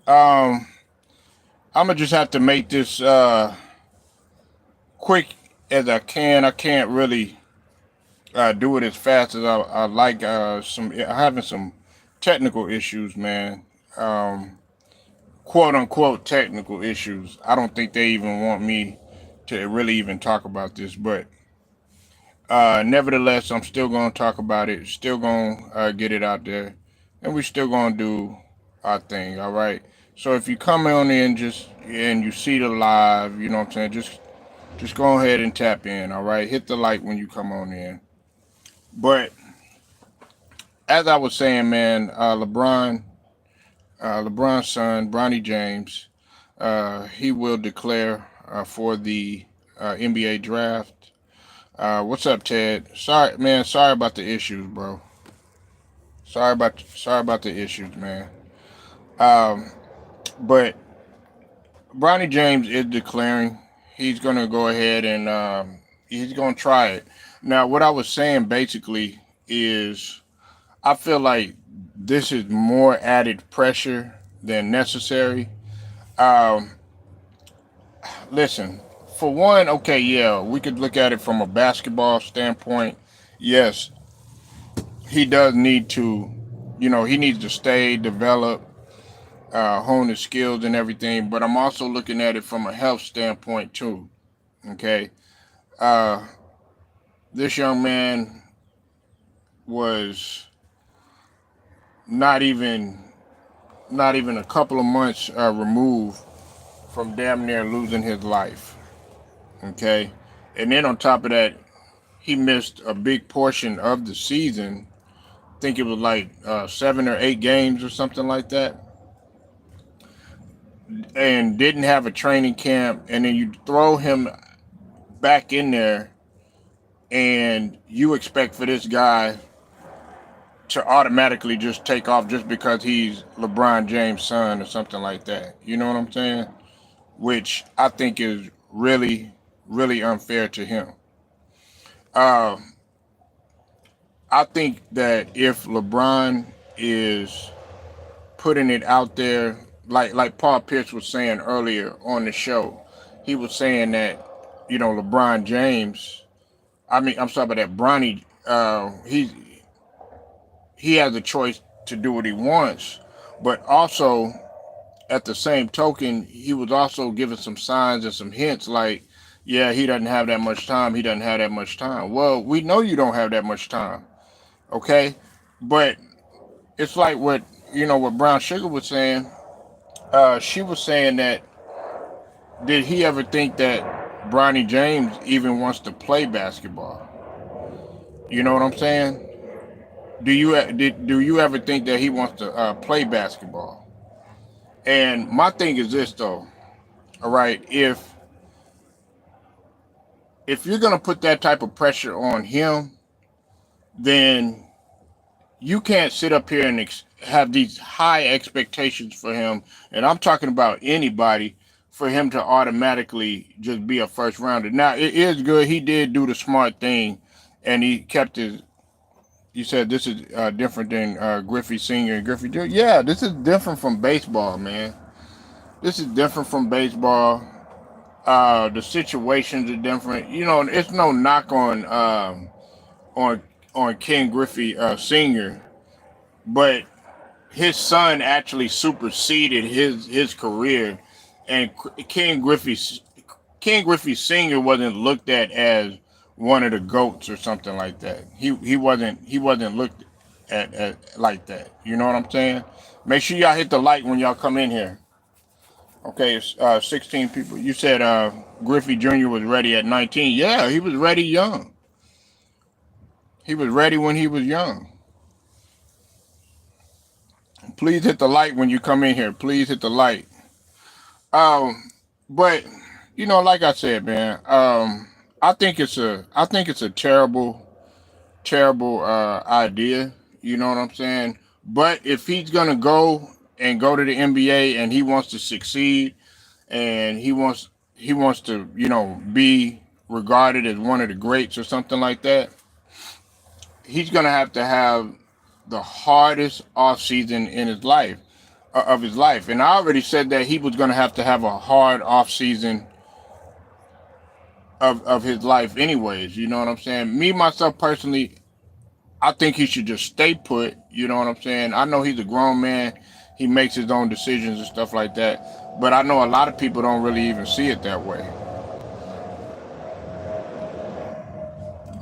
Um, I'm gonna just have to make this quick as I can. I can't really do it as fast as I like. Having some technical issues, man. Um, quote unquote technical issues. I don't think they even want me to really even talk about this, but nevertheless, I'm still gonna talk about it. Still gonna get it out there, and we're still gonna do our thing. All right. So if you come on in just and you see the live, you know what I'm saying, just go ahead and tap in, all right? Hit the like when you come on in. But as I was saying, man, LeBron's son, Bronny James, he will declare for the NBA draft. What's up, Ted? Sorry, man. Sorry about the issues, bro. Sorry about the issues, man. Um, but Bronny James is declaring. He's gonna go ahead and he's gonna try it. Now, what I was saying basically is I feel like this is more added pressure than necessary. Um, Listen, for one, okay, yeah, we could look at it from a basketball standpoint. Yes, he does need to, he needs to stay, develop, hone his skills and everything. But I'm also looking at it from a health standpoint too. Okay, uh, this young man was not even not even a couple of months removed from damn near losing his life. Okay, and then on top of that, he missed a big portion of the season. I think it was like 7 or 8 games or something like that, and didn't have a training camp. And then you throw him back in there, and you expect for this guy to automatically just take off just because he's LeBron James' son or something like that. You know what I'm saying? Which I think is really, really unfair to him. Uh, I think that if LeBron is putting it out there, like Paul Pierce was saying earlier on the show, he was saying that LeBron James. I mean, I'm sorry about that. Bronny. He has a choice to do what he wants, but also at the same token, he was also giving some signs and some hints like, yeah, he doesn't have that much time. He doesn't have that much time. Well, we know you don't have that much time, okay? But it's like what Brown Sugar was saying. She was saying that did he ever think that Bronny James even wants to play basketball? You know what I'm saying? Do you ever think that he wants to play basketball? And my thing is this though. All right, if you're gonna put that type of pressure on him, then you can't sit up here and have these high expectations for him. And I'm talking about anybody for him to automatically just be a first rounder. Now it is good. He did do the smart thing, and he kept his. You said this is different than Griffey Senior and Griffey Junior. Yeah, this is different from baseball, man. This is different from baseball. The situations are different. It's no knock on on Ken Griffey Senior, but his son actually superseded his career, and Ken Griffey Senior wasn't looked at as one of the goats or something like that. He wasn't looked at like that. You know what I'm saying? Make sure y'all hit the like when y'all come in here. Okay, it's 16 people. You said Griffey Jr. was ready at 19. Yeah, he was ready young. He was ready when he was young. Please hit the like when you come in here. Please hit the like. Um, but like I said, man, I think it's a terrible idea. You know what I'm saying? But if he's gonna go to the NBA and he wants to succeed and he wants to be regarded as one of the greats or something like that, he's gonna have to have the hardest off season in his life. of his life. And I already said that he was going to have a hard off season of his life anyways. You know what I'm saying? Me, myself, personally, I think he should just stay put. You know what I'm saying? I know he's a grown man. He makes his own decisions and stuff like that. But I know a lot of people don't really even see it that way.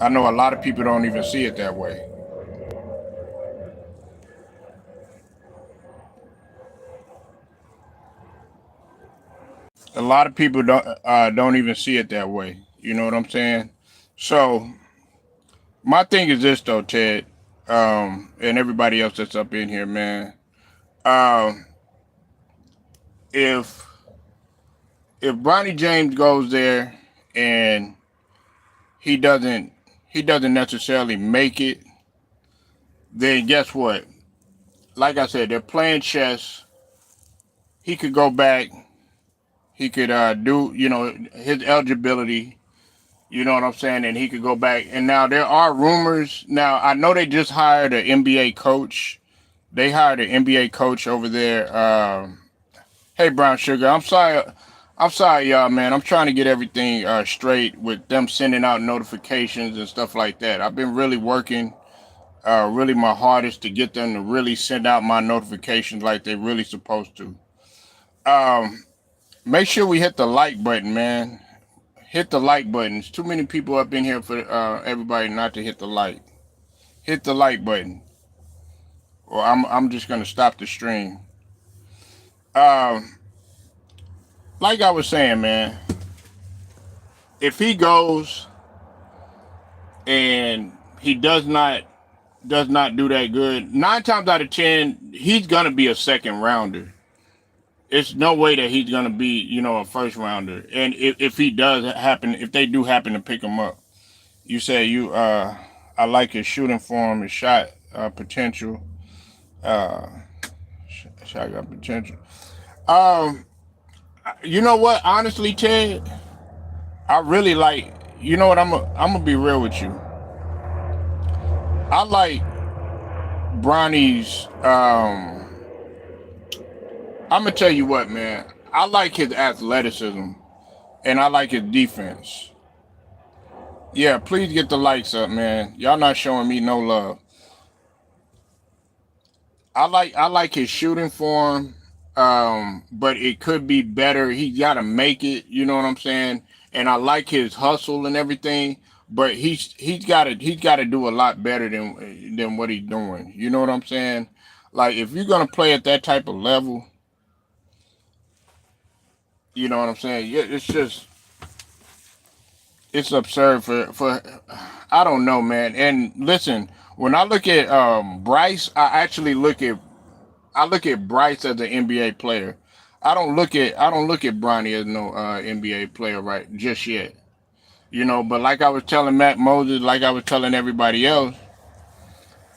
I know a lot of people don't even see it that way. A lot of people don't even see it that way. You know what I'm saying? So my thing is this though, Ted, and everybody else that's up in here, man. Um, if Bronny James goes there and he doesn't necessarily make it, then guess what? Like I said, they're playing chess. He could go back. He could do, his eligibility. You know what I'm saying? And he could go back. And now there are rumors. Now I know they just hired an NBA coach. They hired an NBA coach over there. Hey, Brown Sugar, I'm sorry, y'all, man. I'm trying to get everything straight with them sending out notifications and stuff like that. I've been really working, really my hardest to get them to really send out my notifications like they're really supposed to. Make sure we hit the like button, man. Hit the like button. There's too many people up in here for everybody not to hit the like. Hit the like button, or I'm just gonna stop the stream. Like I was saying, man, if he goes and he does not do that good, 9 times out of 10, he's gonna be a second rounder. It's no way that he's gonna be, a first rounder. And if he does happen, if they do happen to pick him up, you say I like his shooting form, his shot potential, shot got potential. You know what? Honestly, Ted, I really like. You know what? I'm gonna be real with you. I like Bronny's. I'm gonna tell you what, man. I like his athleticism, and I like his defense. Yeah, please get the likes up, man. Y'all not showing me no love. I like his shooting form, but it could be better. He's got to make it. You know what I'm saying? And I like his hustle and everything, but he's got to do a lot better than what he's doing. You know what I'm saying? Like if you're gonna play at that type of level, you know what I'm saying? Yeah, it's absurd for I don't know, man. And listen, when I look at Bryce, I look at Bryce as an NBA player. I don't look at Bronny as no NBA player right just yet. But like I was telling Matt Moses, like I was telling everybody else,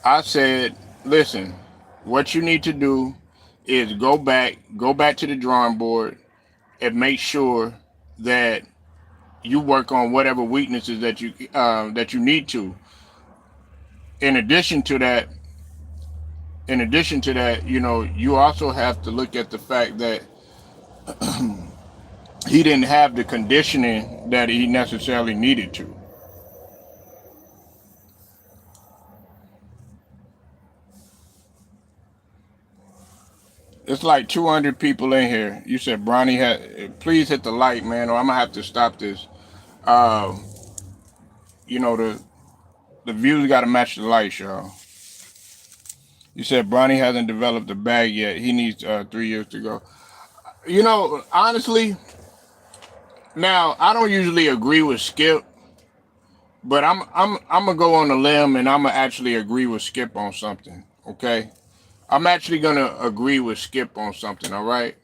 I said, listen, what you need to do is go back to the drawing board and make sure that you work on whatever weaknesses that you need to. In addition to that, you also have to look at the fact that he didn't have the conditioning that he necessarily needed to. It's like 200 people in here. You said Bronny had. Please hit the like, man, or I'm gonna have to stop this. Uh, the views got to match the likes, y'all. You said Bronny hasn't developed the bag yet. He needs 3 years to go. Honestly, now I don't usually agree with Skip, but I'm gonna go on a limb and I'm gonna actually agree with Skip on something. Okay, I'm actually gonna agree with Skip on something. All right,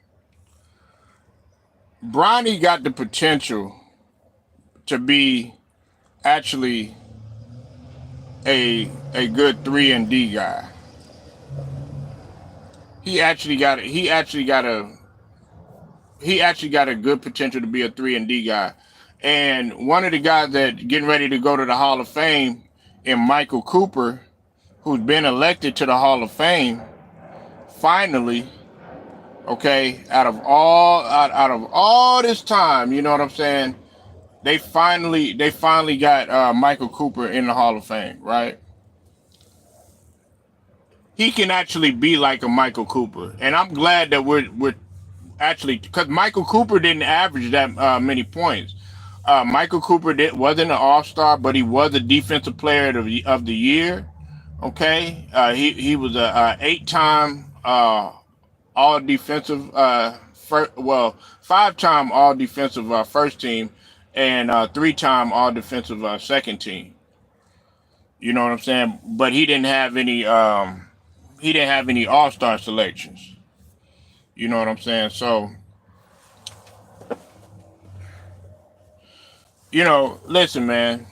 Bronny got the potential to be actually a good 3-and-D guy. He actually got a good potential to be a 3-and-D guy. And one of the guys that getting ready to go to the Hall of Fame in Michael Cooper, who's been elected to the Hall of Fame, finally, Okay, out of all this time, you know what I'm saying? They finally got Michael Cooper in the Hall of Fame, right? He can actually be like a Michael Cooper, and I'm glad that we're actually, because Michael Cooper didn't average that many points. Michael Cooper wasn't an All Star, but he was a Defensive Player of the Year. Okay, he was a 8-time All Defensive well, 5-time All Defensive first team, and 3-time All Defensive second team. You know what I'm saying? But he didn't have any All Star selections. You know what I'm saying? So, listen, man.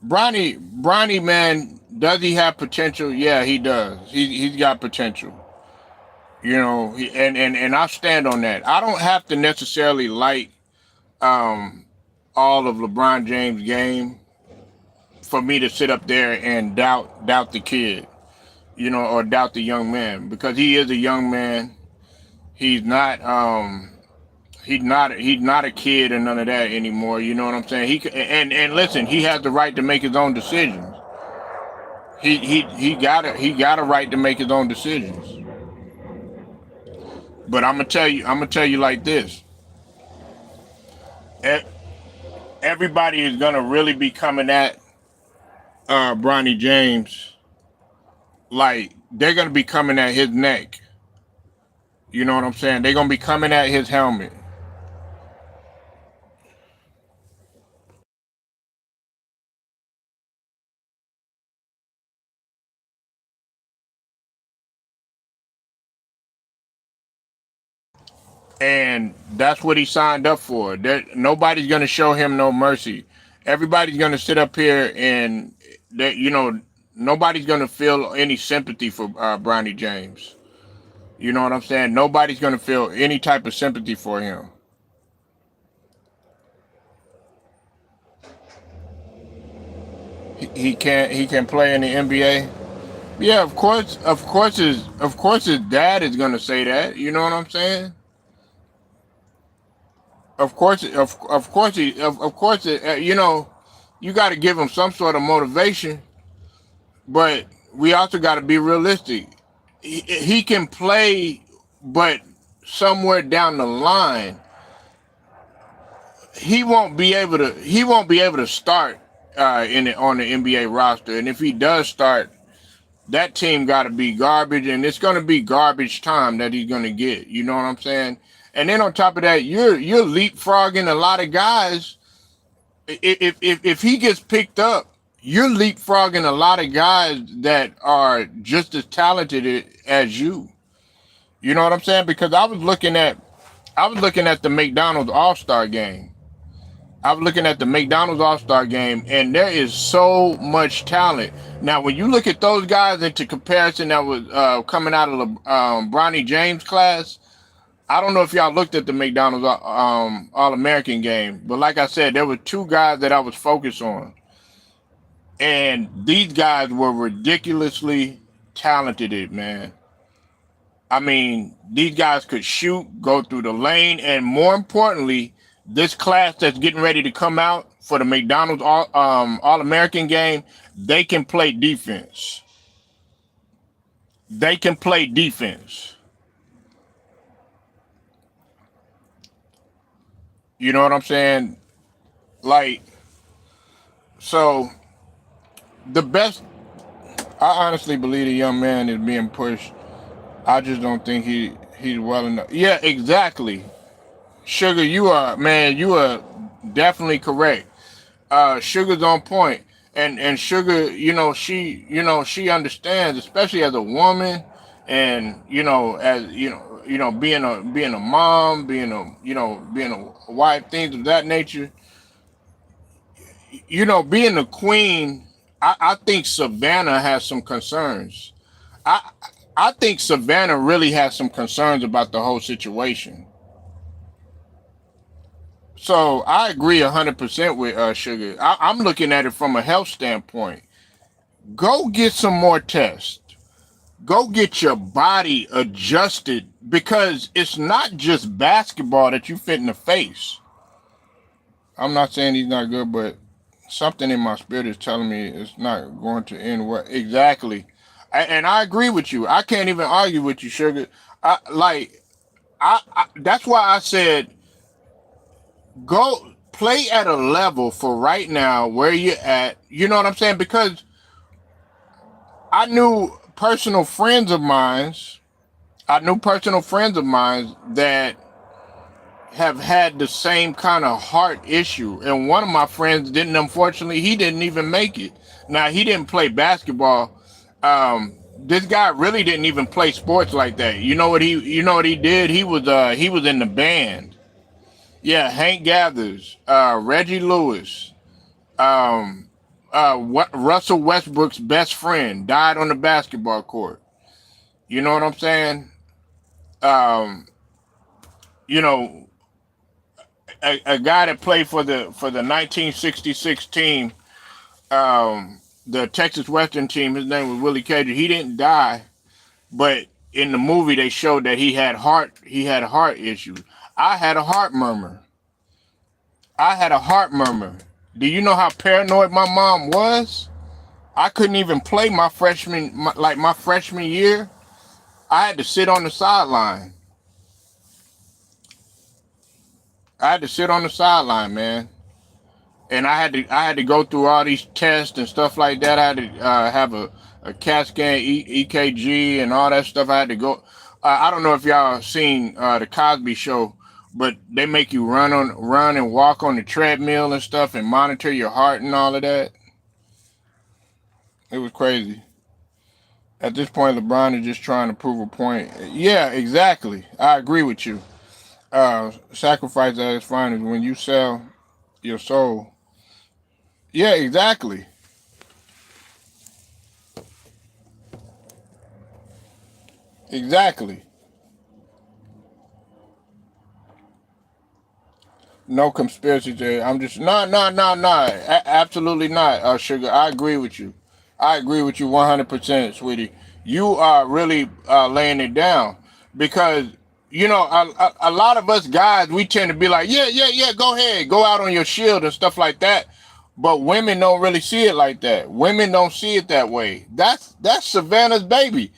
Bronny, man, does he have potential? Yeah, he does. He's got potential. And I stand on that. I don't have to necessarily like um all of LeBron James' game for me to sit up there and doubt the kid, or doubt the young man, because he is a young man. He's not he's not a kid or none of that anymore. You know what I'm saying? And listen, he has the right to make his own decisions. He got a right to make his own decisions. But I'm gonna tell you like this: E- everybody is gonna really be coming at Bronny James, like they're gonna be coming at his neck. You know what I'm saying? They're gonna be coming at his helmet. And that's what he signed up for. Nobody's gonna show him no mercy. Everybody's gonna sit up here and that nobody's gonna feel any sympathy for Bronny James. You know what I'm saying? Nobody's gonna feel any type of sympathy for him. He can play in the NBA. Yeah, of course his dad is gonna say that. You know what I'm saying? Of course, you got to give him some sort of motivation, but we also got to be realistic. He can play, but somewhere down the line, he won't be able to start on the NBA roster. And if he does start, that team got to be garbage, and it's going to be garbage time that he's going to get. You know what I'm saying? And then on top of that, you're leapfrogging a lot of guys. If he gets picked up, you're leapfrogging a lot of guys that are just as talented as you. You know what I'm saying? Because I was looking at the McDonald's All Star game. I was looking at the McDonald's All Star game, and there is so much talent. Now, when you look at those guys into comparison that was coming out of the Bronny James class, I don't know if y'all looked at the McDonald's All American game, but like I said, there were two guys that I was focused on, and these guys were ridiculously talented, man. I mean, these guys could shoot, go through the lane, and more importantly, this class that's getting ready to come out for the McDonald's All American game, they can play defense. They can play defense. You know what I'm saying? Like, so the best. I honestly believe the young man is being pushed. I just don't think he's well enough. Yeah, exactly. Sugar, you are definitely correct. Sugar's on point, and Sugar, she understands, especially as a woman, and as being a mom, being a wife, things of that nature. Being a queen, I think Savannah has some concerns. I I think Savannah really has some concerns about the whole situation. So I agree 100% with Sugar. I'm looking at it from a health standpoint. Go get some more tests. Go get your body adjusted, because it's not just basketball that you fit in the face. I'm not saying he's not good, but something in my spirit is telling me it's not going to end well. Exactly. And I agree with you. I can't even argue with you, Sugar. That's why I said go play at a level for right now where you're at. You know what I'm saying? Because I knew personal friends of mine. That have had the same kind of heart issue. And one of my friends unfortunately, he didn't even make it. Now, he didn't play basketball. This guy really didn't even play sports like that. You know what he did? He was in the band. Yeah, Hank Gathers, Reggie Lewis, Russell Westbrook's best friend died on the basketball court. You know what I'm saying? You know, a guy that played for the 1966 team, the Texas Western team. His name was Willie Cage. He didn't die, but in the movie they showed that he had heart issues. I had a heart murmur. Do you know how paranoid my mom was? I couldn't even play my freshman year. I had to sit on the sideline. Man. And I had to go through all these tests and stuff like that. I had to have a CAT scan, EKG, and all that stuff. I had to go. I don't know if y'all seen the Cosby Show, but they make you run and walk on the treadmill and stuff and monitor your heart and all of that. It was crazy. At this point, LeBron is just trying to prove a point. Yeah, exactly. I agree with you. Sacrifice at its finest when you sell your soul. Yeah, exactly. Exactly. No conspiracy theory. I'm just no. Absolutely not, Sugar. I agree with you. 100%, sweetie. You are really laying it down, because a lot of us guys, we tend to be like, yeah, go ahead, go out on your shield and stuff like that. But women don't really see it like that. Women don't see it that way. That's Savannah's baby.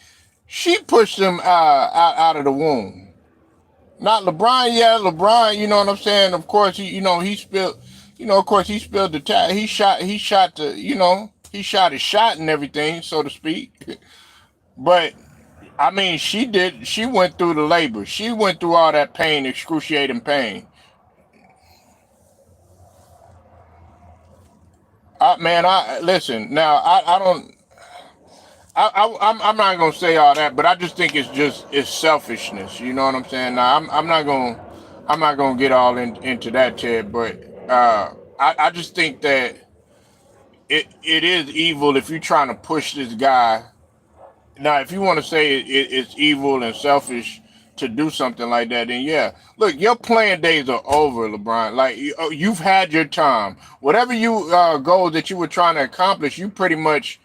She pushed him out of the womb. Not LeBron. Yeah, LeBron. You know what I'm saying? Of course, he spilled. Of course, he spilled the towel. He shot the. He shot his shot and everything, so to speak. But I mean, she did. She went through the labor. She went through all that pain, excruciating pain. Man, I listen. Now, I don't. I'm not gonna say all that, but I just think it's selfishness. You know what I'm saying? Now, I'm not gonna get all into that, Ted. But I just think that it is evil if you're trying to push this guy. Now, if you want to say it's evil and selfish to do something like that, then yeah. Look, your playing days are over, LeBron. Like, you've had your time. Whatever goals that you were trying to accomplish, you pretty much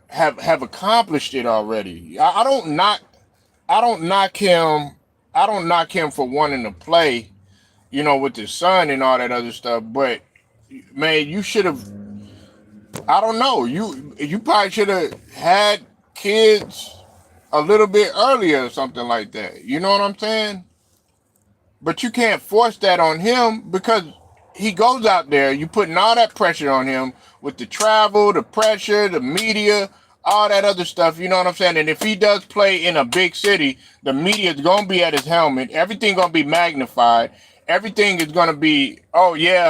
have accomplished it already. I don't knock him. I don't knock him for wanting to play, with his son and all that other stuff. But man, you should have. I don't know. You probably should have had kids a little bit earlier or something like that. You know what I'm saying? But you can't force that on him, because he goes out there, you putting all that pressure on him with the travel, the pressure, the media, all that other stuff. You know what I'm saying? And if he does play in a big city, the media is going to be at his helmet. Everything going to be magnified. Everything is going to be, oh yeah,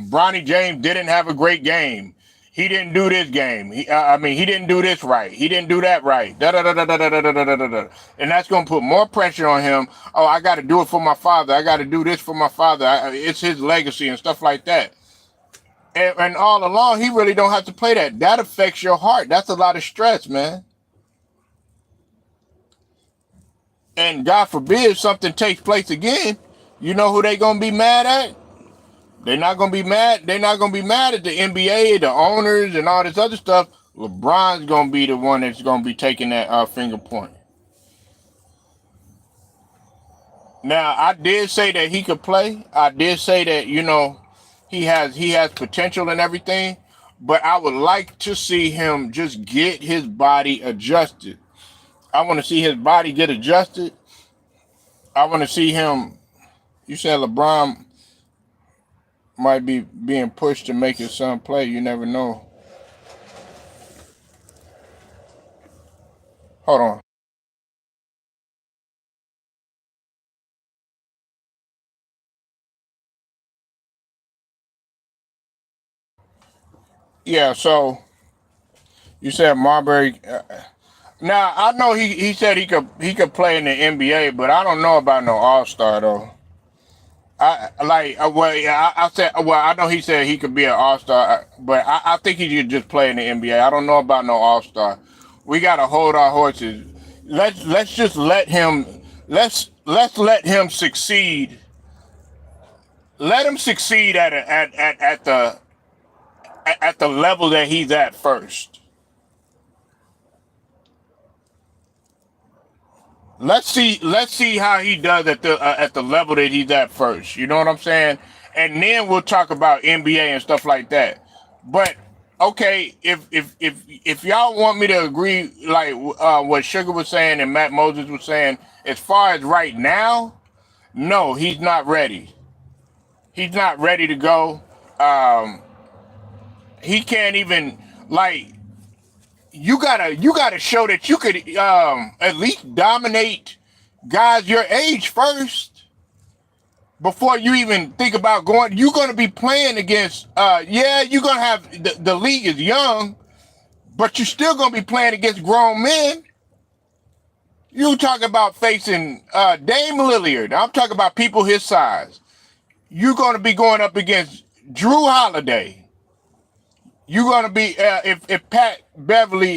Bronny James didn't have a great game. He didn't do this game. He didn't do this right. He didn't do that right. And that's going to put more pressure on him. Oh, I got to do it for my father. I got to do this for my father. It's his legacy and stuff like that. And all along, he really don't have to play that. That affects your heart. That's a lot of stress, man. And God forbid something takes place again. You know who they going to be mad at? They're not going to be mad. They're not going to be mad at the NBA, the owners, and all this other stuff. LeBron's gonna be the one that's gonna be taking that finger point. Now, I did say that he could play. I did say that, he has potential and everything, but I would like to see him just get his body adjusted. I want to see his body get adjusted. I want to see him. You said LeBron might be being pushed to make his son play. You never know. Hold on. Yeah, so you said Marbury. Now I know he said he could play in the NBA, but I don't know about no All Star though. I like well, yeah, I said well, I know he said he could be an All Star, but I think he could just play in the NBA. I don't know about no All Star. We gotta hold our horses. Let's just let him. Let's let him succeed. Let him succeed at the level that he's at first. Let's see how he does at the level that he's at first. You know what I'm saying? And then we'll talk about NBA and stuff like that. But okay, if y'all want me to agree, like what Sugar was saying and Matt Moses was saying, as far as right now, no, he's not ready. He's not ready to go. Um, he can't even like. You gotta show that you could at least dominate guys your age first before you even think about going. You're gonna be playing against yeah, you're gonna have the league is young, but you're still gonna be playing against grown men. You talking about facing Dame Lillard. I'm talking about people his size. You're gonna be going up against Drew Holiday. You're gonna be if Pat Beverly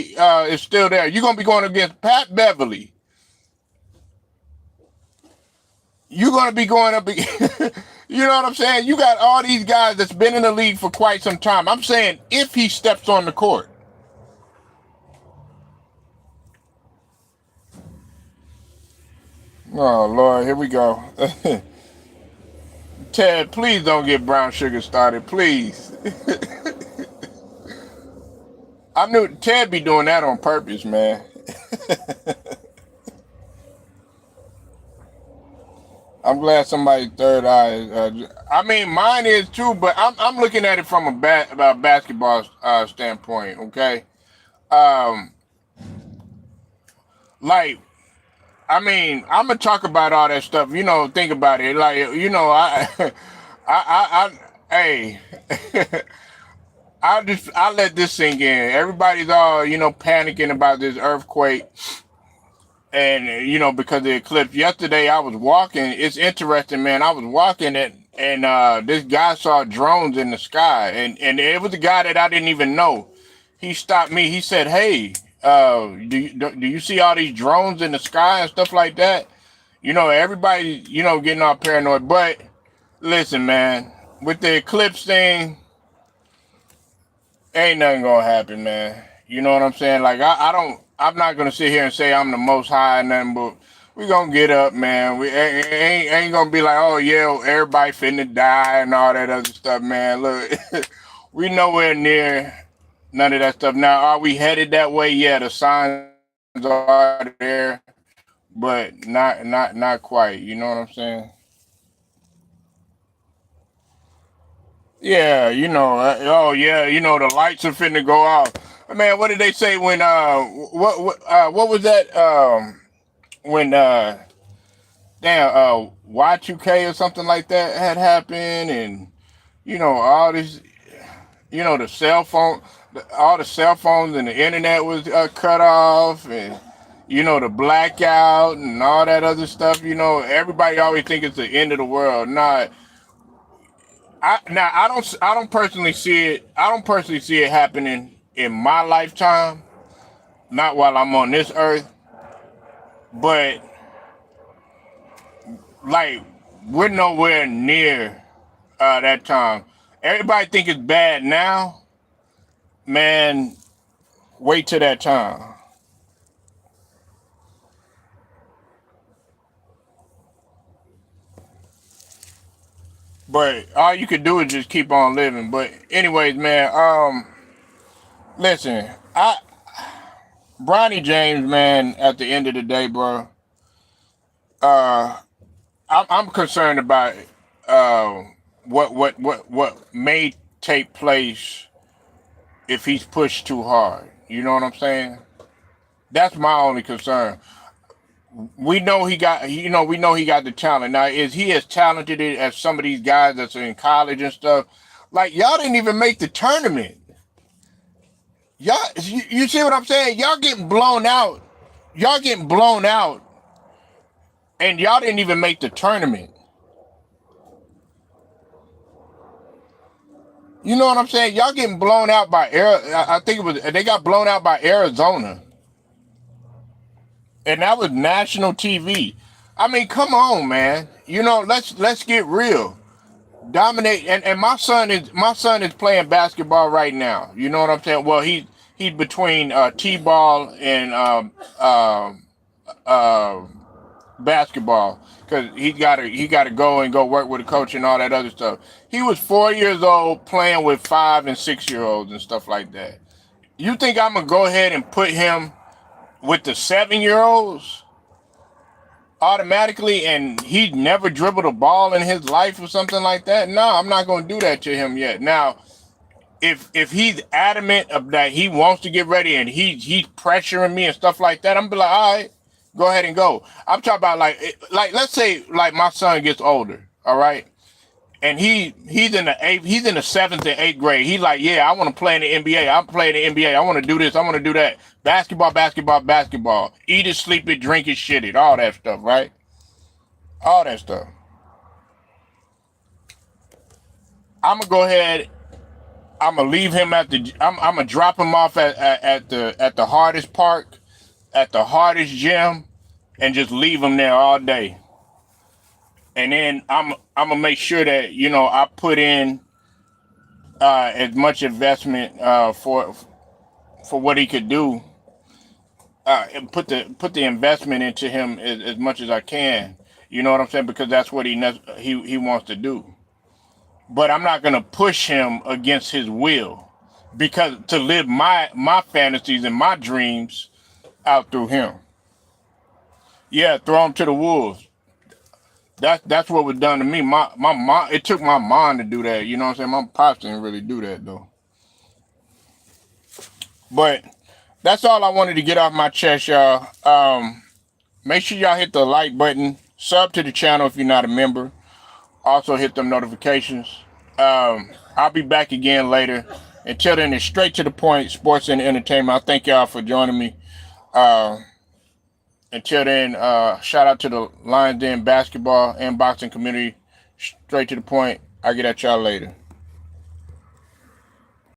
is still there. You're gonna be going against Pat Beverly. You're gonna be going up. You know what I'm saying? You got all these guys that's been in the league for quite some time. I'm saying if he steps on the court. Oh Lord, here we go. Ted, please don't get brown sugar started, please. I knew Ted be doing that on purpose, man. I'm glad somebody's third eye. I mean, mine is too, but I'm looking at it from a basketball standpoint. Okay, um, like I mean, I'm gonna talk about all that stuff. Think about it. Like hey, I let this sink in. Everybody's all panicking about this earthquake. And because of the eclipse. Yesterday I was walking. It's interesting, man. I was walking and this guy saw drones in the sky, and it was a guy that I didn't even know. He stopped me. He said, "Hey, do you see all these drones in the sky and stuff like that?" Everybody getting all paranoid. But listen, man, with the eclipse thing, ain't nothing gonna happen, man. You know what I'm saying? Like I'm not gonna sit here and say I'm the most high and nothing, but we gonna get up, man. We ain't gonna be like, oh yeah, everybody finna die and all that other stuff, man. Look, we nowhere near none of that stuff. Now, are we headed that way? Yeah, the signs are there, but not quite. You know what I'm saying? Yeah, oh yeah, the lights are finna go off. Man, what did they say when what was that when damn Y2K or something like that had happened, and all this, the cell phone, all the cell phones and the internet was cut off, and the blackout and all that other stuff. Everybody always think it's the end of the world. Nah, I don't personally see it. I don't personally see it happening in my lifetime. Not while I'm on this earth, but like we're nowhere near that time. Everybody think it's bad now, man. Wait till that time. But all you could do is just keep on living. But anyways, man, listen, Bronny James, man, at the end of the day, bro, I'm concerned about what may take place if he's pushed too hard. You know what I'm saying? That's my only concern. We know he got, we know he got the talent. Now, is he as talented as some of these guys that's in college and stuff? Like, y'all didn't even make the tournament. Y'all, you see what I'm saying? Y'all getting blown out. Y'all getting blown out, and y'all didn't even make the tournament. You know what I'm saying? Y'all getting blown out by I think they got blown out by Arizona, and that was national TV. I mean, come on, man. You know, let's get real. Dominate, and my son is playing basketball right now. You know what I'm saying? Well, he's between t-ball and basketball, because he gotta go work with a coach and all that other stuff. He was 4 years old playing with 5 and 6 year olds and stuff like that. You think I'm gonna go ahead and put him with the 7 year olds automatically, and he never dribbled a ball in his life or something like that? No, I'm not gonna do that to him yet. Now, if he's adamant of that he wants to get ready and he's pressuring me and stuff like that, I'm gonna be like, all right, go ahead and go. I'm talking about like let's say like my son gets older, all right, and he's in the 7th and 8th grade. He's like, yeah, I want to play in the NBA. I'm playing the NBA. I want to do this. I want to do that. Basketball, basketball, basketball. Eat it, sleep it, drink it, shit it, all that stuff, right? All that stuff. I'm gonna go ahead. I'm gonna leave him at the. I'm gonna drop him off at the hardest park, at the hardest gym, and just leave him there all day. And then I'm gonna make sure that I put in as much investment for what he could do, and put the investment into him as much as I can. You know what I'm saying? Because that's what he wants to do. But I'm not gonna push him against his will, because to live my fantasies and my dreams out through him. Yeah, throw him to the wolves. That's what was done to me. My mom. It took my mom to do that. You know what I'm saying? My pops didn't really do that though. But that's all I wanted to get off my chest, y'all. Make sure y'all hit the like button, sub to the channel if you're not a member. Also hit them notifications. I'll be back again later. Until then, it's straight to the point, sports and entertainment. I thank y'all for joining me. Until then, shout out to the Lions Den basketball and boxing community. Straight to the point. I'll get at y'all later.